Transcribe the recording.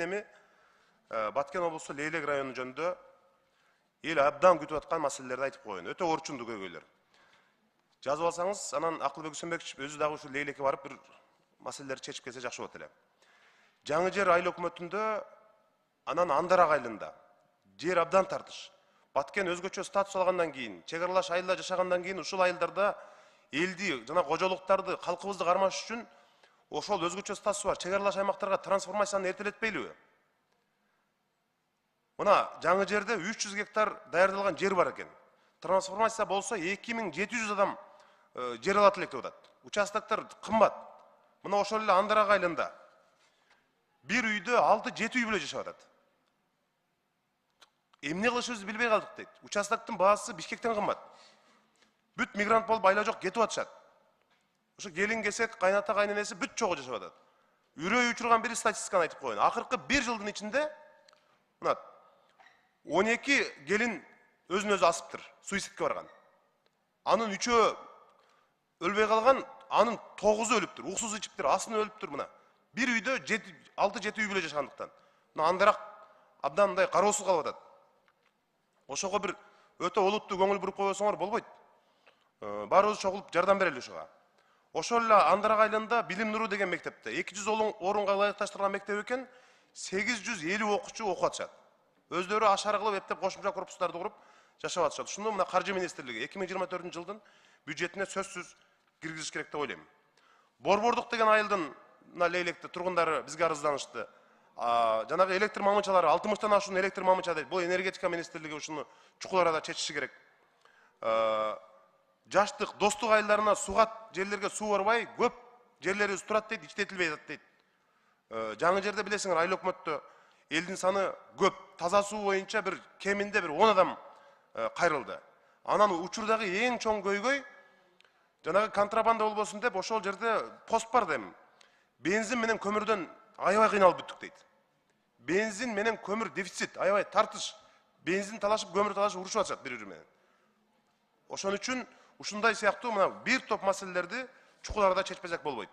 Эми Баткен облусу Лейлек району жөнүндө эл абдан күтүп аткан маселелерди айтып коеюн. Өтө орчундуу көйгөйлөр. Жазып алсаңыз, анан Акылбек Үсөнбекович өзү дагы ушу Лейлекке барып бир маселелерди чечип келсе жакшы болот эле. Жаңы жер айыл өкмөтүндө анан Андарак айылында жер абдан тартыш. Баткен өзгөчө статус алгандан кийин, чек аралаш айылда жашагандан кийин ушул айылдарда элди жана кожолуктарды, калкыбызды кармаш үчүн ошол өзгөчө статусу бар чек аралаш аймактарга трансформацияны эртелетпейлиби? Мына жаңы жерде 300 гектар даярдалган жер бар экен. Трансформация болсо 2700 адам жер алат элек деп атат. Участоктор кымбат. Мына ошол эле Андарак айылында бир үйдө 6-7 үй бүлө жашап атат. Эмне кылышыбызды билбей калдык дейт. Участоктун баасы Бишкектен кымбат. Бүт мигрант болуп айла жок кетип атышат. Ошо келин кесек, кайната кайненеси бүт чогуу жашап атат. Үрөй учурган бир статистиканы айтып коеюн. Акыркы 1 жылдын ичинде мына 12 gelin özünü özü asıptır. Suisidke bargan. Anın 3'ü ölbey kalgan, anın 9'u ölüptür. Uksuz içiptir, asını ölüptür buna. Bir uyda 6-7 uy bile yaşandıktan. Buna Andarak abdanday karosu kalıp atat. Oşoğa bir öte oluttu көңүл burup koyuyorsunlar bolboyt. Barыбыз çoğulup jardan bereli oşoğa. Oşolla Andarak ayılında Bilim Nuru degen mektepte 200 orunga layıktaştırılan mektep eken 850 okuçu oku atışat. Өздөрү ашар кылып эптеп кошумча корпустарды куруп жашап атышат. Ушуну мына Каржы министрлиги 2024 жылдын бюджетине сөзсүз киргизиш керек деп ойлойм. Борбордук деген айылдын мына Лейлекте тургундары бизге арызданышты. Жанагы электр мамычалары 60тан ашуун электр мамыча дейт. Бул энергетика министрлиги ушуну чукул арада чечиши керек. Жаштык, достук айылдарына сугат жерлерге суу барбай, көп жерлерибиз турат дейт, ичтетилбей атат дейт. Жаңы жерде билесиңер, айыл өкмөттө элдин саны көп, таза суу боюнча бир кеминде бир 10 адам кайрылды. Анан учурдагы эң чоң көйгөй жанагы контрабанда болбосун деп ошол жерде пост бар дейм. Бензин менен көмүрдөн аябай кыйналып бүттүк дейт. Бензин менен көмүр дефицит, аябай тартыш. Бензин талашып, көмүр талашып урушуп атышат бири-бири менен. Ошон үчүн ушундай сыяктуу мына бир топ маселелерди чукул арада чечпесек болбойт.